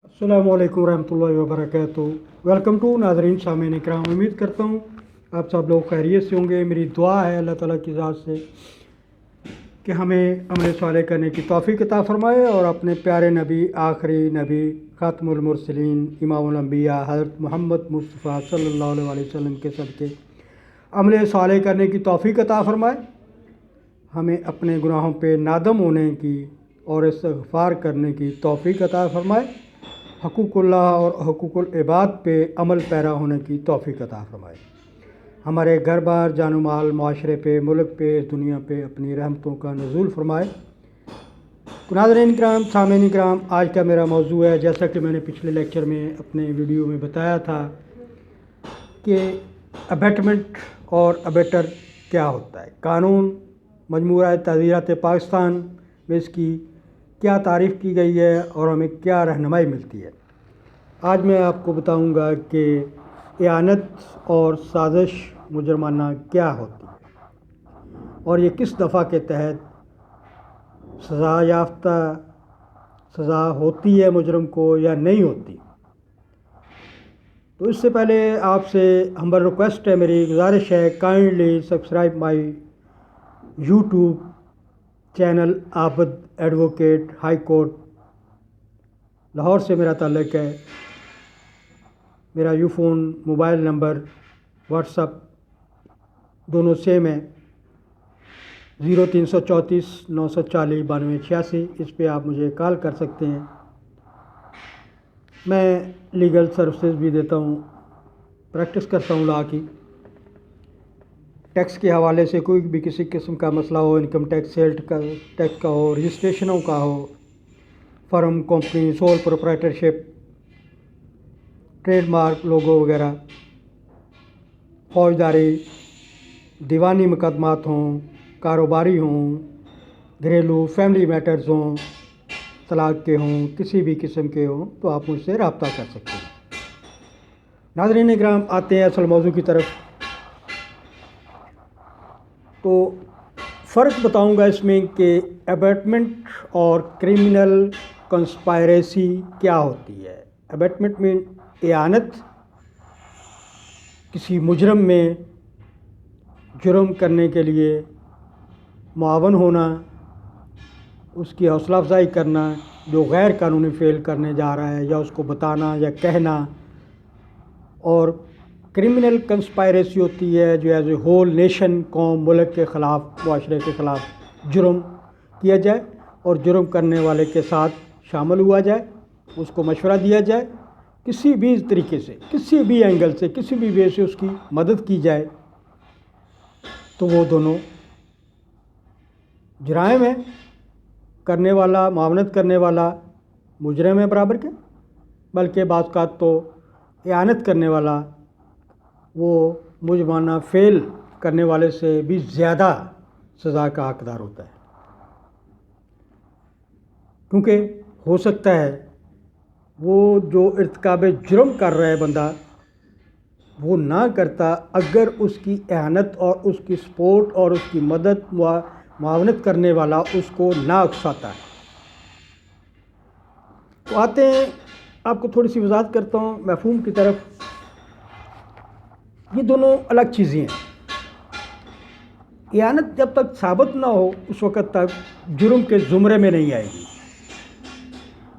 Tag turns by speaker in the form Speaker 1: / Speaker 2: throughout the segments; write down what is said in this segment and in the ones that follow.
Speaker 1: अस्सलामु अलैकुम रहमतुल्लाहि व बरकातुहू। वेलकम टू नाज़रीन सामीन इकराम। उम्मीद करता हूँ आप सब लोग खैरियत से होंगे। मेरी दुआ है अल्लाह ताला की ज़ात से कि हमें अमल साले करने की तौफ़ीक़ अता फ़रमाए और अपने प्यारे नबी, आखिरी नबी, ख़ातमुल मुरसलीन, इमामुल अंबिया हज़रत मोहम्मद मुस्तफ़ा सल्लल्लाहु अलैहि वसल्लम के सदक़े अमल साले करने की तौफ़ीक़ अता फ़रमाए। हमें अपने गुनाहों पे नादम होने की और इस्तिग़फ़ार करने की तौफ़ीक़ अता फ़रमाए। हक़ूक़ुल्लाह और हक़ूक़ुल इबाद पे अमल पैरा होने की तौफ़ीक़ अता फ़रमाए। हमारे घर बार, जानो माल, माशरे पे, मुल्क पे, इस दुनिया पे अपनी रहमतों का नुज़ूल फ़रमाए। नाज़रीन इकराम, सामीन इकराम, आज का मेरा मौज़ू है, जैसा कि मैंने पिछले लेक्चर में अपने वीडियो में बताया था कि अबैटमेंट और अबेटर क्या होता है। कानून मजमूआ ताज़ीरात पाकिस्तान में इसकी क्या तारीफ़ की गई है और हमें क्या रहनुमाई मिलती है। आज मैं आपको बताऊंगा कि इआनत और साजिश मुजरमाना क्या होती है और ये किस दफ़ा के तहत सज़ा याफ्ता सज़ा होती है मुजरम को या नहीं होती। तो इससे पहले आपसे हम्बल रिक्वेस्ट है, मेरी गुजारिश है, kindly subscribe my YouTube channel Abid advocate high court. Lahore से मेरा ताल्लुक़ है। मेरा यूफ़ोन मोबाइल नंबर, व्हाट्सअप दोनों सेम है, 0334 940 9286। इस पे आप मुझे कॉल कर सकते हैं। मैं लीगल सर्विसेज भी देता हूँ, प्रैक्टिस करता हूँ लॉ की। टैक्स के हवाले से कोई भी किसी किस्म का मसला हो, इनकम टैक्स, सेल्स का टैक्स का हो, रजिस्ट्रेशनों का हो, firm, company, sole proprietorship, trademark, logo वगैरह, फौजदारी, दीवानी मुकदमात हों, कारोबारी हों, घरेलू फैमिली मैटर्स हों, तलाक के हों, किसी भी किस्म के हों, तो आप मुझसे रब्ता कर सकते हैं। नाज़रीन इकराम, आते हैं असल मौजू की तरफ। तो फ़र्क बताऊंगा इसमें कि अबैटमेंट और क्रिमिनल कंस्पायरेसी क्या होती है। अबैटमेंट में इआनत, किसी मुजरम में जुर्म करने के लिए मुआवन होना, उसकी हौसला अफजाई करना जो गैर कानूनी फ़ेल करने जा रहा है, या उसको बताना या कहना। और क्रिमिनल कंस्पायरेसी होती है जो एज ए होल नेशन, कौम, मुल्क के ख़िलाफ़, मुआशरे के ख़िलाफ़ जुर्म किया जाए और जुर्म करने वाले के साथ शामिल हुआ जाए, उसको मशवरा दिया जाए, किसी भी तरीके से, किसी भी एंगल से, किसी भी वे से उसकी मदद की जाए, तो वो दोनों जराइम है। करने वाला, मुआवनत करने वाला मुजरम है बराबर के, बल्कि बात का तो इआनत करने वाला वो मुजरमाना फ़ेल करने वाले से भी ज़्यादा सज़ा का हकदार होता है। क्योंकि हो सकता है वो जो इर्तिकाब जुर्म कर रहा है बंदा, वो ना करता अगर उसकी इआनत और उसकी सपोर्ट और उसकी मदद, मुआवनत करने वाला उसको ना उकसाता है। तो आते हैं, आपको थोड़ी सी वजाहत करता हूँ मफ़हूम की तरफ। ये दोनों अलग चीज़ें हैं। इआनत जब तक साबित ना हो उस वक़्त तक जुर्म के ज़ुमरे में नहीं आएगी,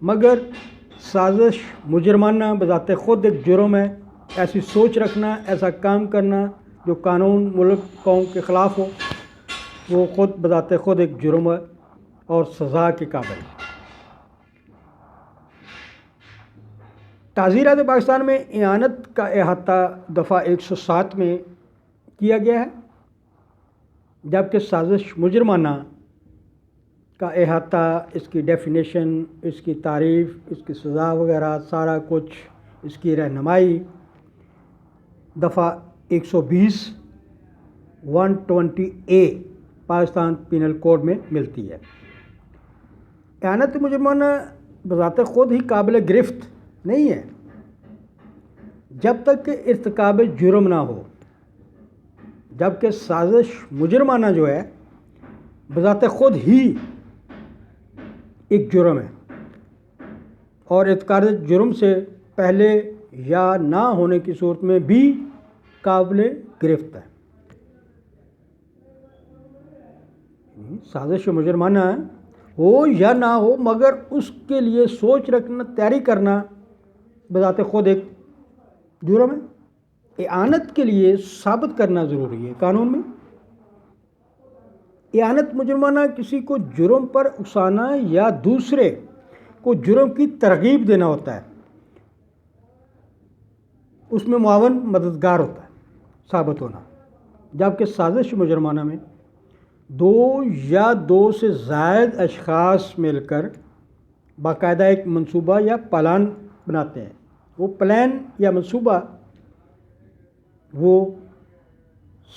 Speaker 1: मगर साजिश मुजरमाना बज़ाते ख़ुद एक जुर्म है। ऐसी सोच रखना, ऐसा काम करना जो कानून, मुल्क, कौम के ख़िलाफ़ हो, वो ख़ुद बज़ाते ख़ुद एक जुर्म है और सज़ा के काबिल है। ताज़ीरात पाकिस्तान में इआनत का अहाता दफ़ा 107 में किया गया है, जबकि साजिश मुजरमाना का अहाता, इसकी डेफिनेशन, इसकी तारीफ़, इसकी सज़ा वगैरह सारा कुछ, इसकी रहनुमाई दफ़ा 120 120A पाकिस्तान पीनल कोड में मिलती है। इआनत मुजरमाना बज़ाते ख़ुद ही काबिल गिरफ़्त नहीं है जब तक कि इर्तिकाब जुर्म ना हो, जबकि साजिश मुजरमाना जो है बज़ाते ख़ुद ही एक जुर्म है اور ارتکاب جرم سے پہلے یا نہ ہونے کی صورت میں بھی قابل گرفت ہے۔ سازش مجرمانہ ہو یا نہ ہو مگر اس کے لیے سوچ رکھنا، تیاری کرنا بذات خود ایک جرم ہے۔ اعانت کے لیے ثابت کرنا ضروری ہے قانون میں۔ اعانت مجرمانہ کسی کو جرم پر اکسانا یا دوسرے کو جرم کی ترغیب دینا ہوتا ہے، اس میں معاون مددگار ہوتا ہے ثابت ہونا، جبکہ سازش مجرمانہ میں دو یا دو سے زائد اشخاص مل کر باقاعدہ ایک منصوبہ یا پلان بناتے ہیں۔ وہ پلان یا منصوبہ وہ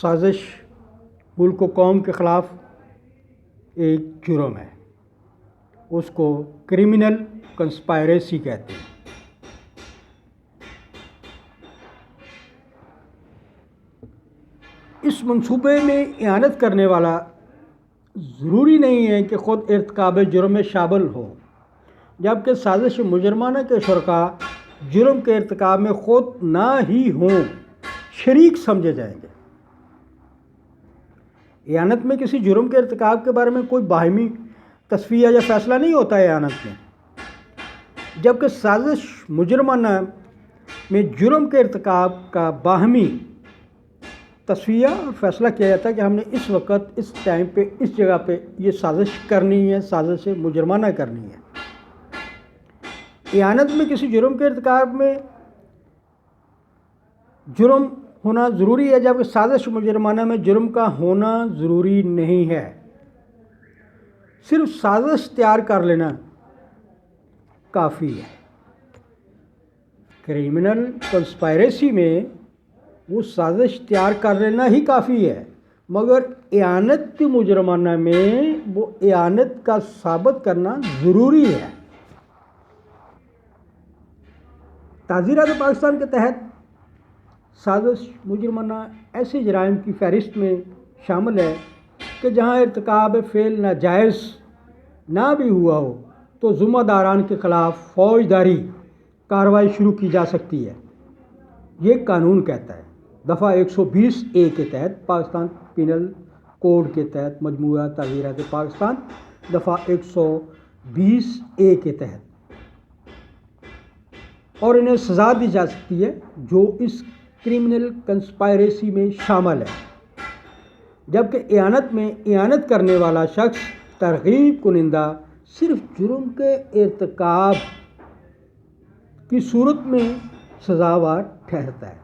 Speaker 1: سازش ملک و قوم کے خلاف ایک جرم ہے، اس کو کرمنل کنسپائریسی کہتے ہیں۔ اس منصوبے میں اعانت کرنے والا ضروری نہیں ہے کہ خود ارتکاب جرم میں شامل ہو، جبکہ سازش مجرمانہ کے شرکاء جرم کے ارتکاب میں خود نہ ہی ہوں، شریک سمجھے جائیں گے۔ اعانت میں کسی جرم کے ارتکاب کے بارے میں کوئی باہمی تصفیہ یا فیصلہ نہیں ہوتا ہے اعانت میں، جبکہ سازش مجرمانہ میں جرم کے ارتکاب کا باہمی تصفیہ اور فیصلہ کیا جاتا ہے کہ ہم نے اس وقت اس ٹائم پہ اس جگہ پہ یہ سازش کرنی ہے، سازش مجرمانہ کرنی ہے۔ اعانت میں کسی جرم کے ارتکاب میں جرم ہونا ضروری ہے، جبکہ سازش مجرمانہ میں جرم کا ہونا ضروری نہیں ہے۔ صرف سازش تیار کر لینا کافی ہے۔ کرمنل کنسپائریسی میں وہ سازش تیار کر لینا ہی کافی ہے، مگر اعانت مجرمانہ میں وہ اعانت کا ثابت کرنا ضروری ہے۔ تعزیرات پاکستان کے تحت سازش مجرمانہ ایسے جرائم کی فہرست میں شامل ہے کہ جہاں ارتکاب فعل ناجائز نہ بھی ہوا ہو تو ذمہ داران کے خلاف فوجداری کارروائی شروع کی جا سکتی ہے۔ یہ قانون کہتا ہے دفعہ 120A کے تحت، پاکستان پینل کوڈ کے تحت مجموعہ تعزیرات پاکستان دفعہ 120A کے تحت، اور انہیں سزا دی جا سکتی ہے جو اس کرمنل کنسپائریسی میں شامل ہے، جبکہ اعانت میں اعانت کرنے والا شخص ترغیب کنندہ صرف جرم کے ارتکاب کی صورت میں سزاوار ٹھہرتا ہے۔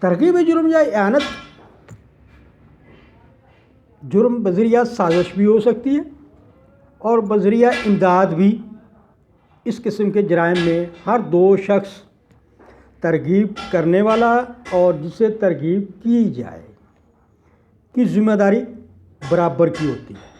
Speaker 1: ترغیب جرم یا اعانت جرم بذریعہ سازش بھی ہو سکتی ہے اور بذریعہ امداد بھی۔ اس قسم کے جرائم میں ہر دو شخص، ترغیب کرنے والا اور جسے ترغیب کی جائے، کی ذمہ داری برابر کی ہوتی ہے۔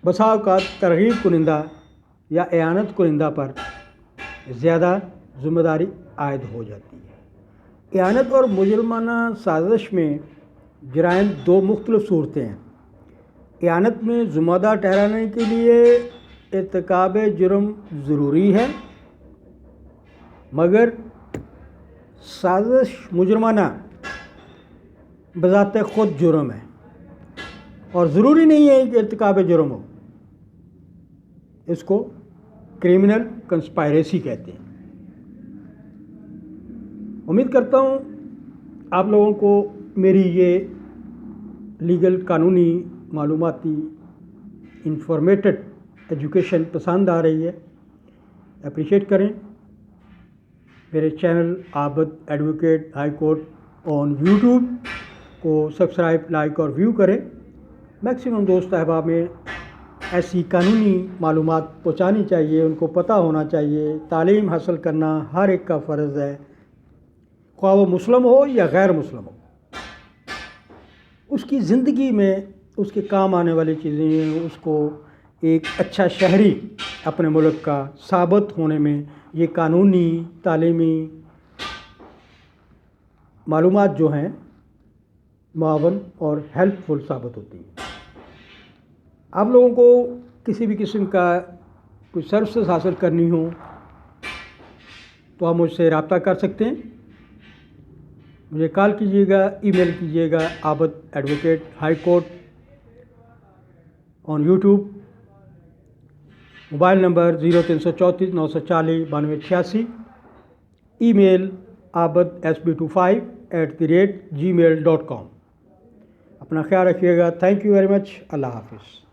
Speaker 1: بسا اوقات ترغیب کنندہ یا اعانت کنندہ پر زیادہ ذمہ داری عائد ہو جاتی ہے۔ اعانت اور مجرمانہ سازش میں جرائم دو مختلف صورتیں ہیں۔ اعانت میں ذمہ دار ٹھہرانے کے لیے ارتکاب جرم ضروری ہے، مگر سازش مجرمانہ بذات خود جرم ہے اور ضروری نہیں ہے کہ ارتکاب جرم ہو۔ اس کو کرمنل کنسپائریسی کہتے ہیں۔ امید کرتا ہوں آپ لوگوں کو میری یہ لیگل قانونی معلوماتی انفارمیٹڈ ایجوکیشن پسند آ رہی ہے۔ اپریشیٹ کریں۔ میرے channel Abid advocate high court on YouTube کو سبسکرائب، لائک اور ویو کریں۔ میکسیمم دوست احباب میں ایسی قانونی معلومات پہنچانی چاہیے، ان کو پتہ ہونا چاہیے۔ تعلیم حاصل کرنا ہر ایک کا فرض ہے، خواہ وہ مسلم ہو یا غیر مسلم ہو۔ اس کی زندگی میں اس کے کام آنے والی چیزیں، اس کو ایک اچھا شہری اپنے ملک کا ثابت ہونے میں یہ قانونی تعلیمی معلومات جو ہیں معاون اور ہیلپ فل ثابت ہوتی ہیں۔ آپ لوگوں کو کسی بھی قسم کا کوئی سروسز حاصل کرنی ہو تو آپ مجھ سے رابطہ کر سکتے ہیں. مجھے کال کیجیے گا، ای میل کیجیے گا. Abid advocate high court on YouTube. Mobile number 0334 940 9286. Email abadSB25@gmail.com. اپنا خیال رکھیے گا. Thank you very much. اللہ حافظ.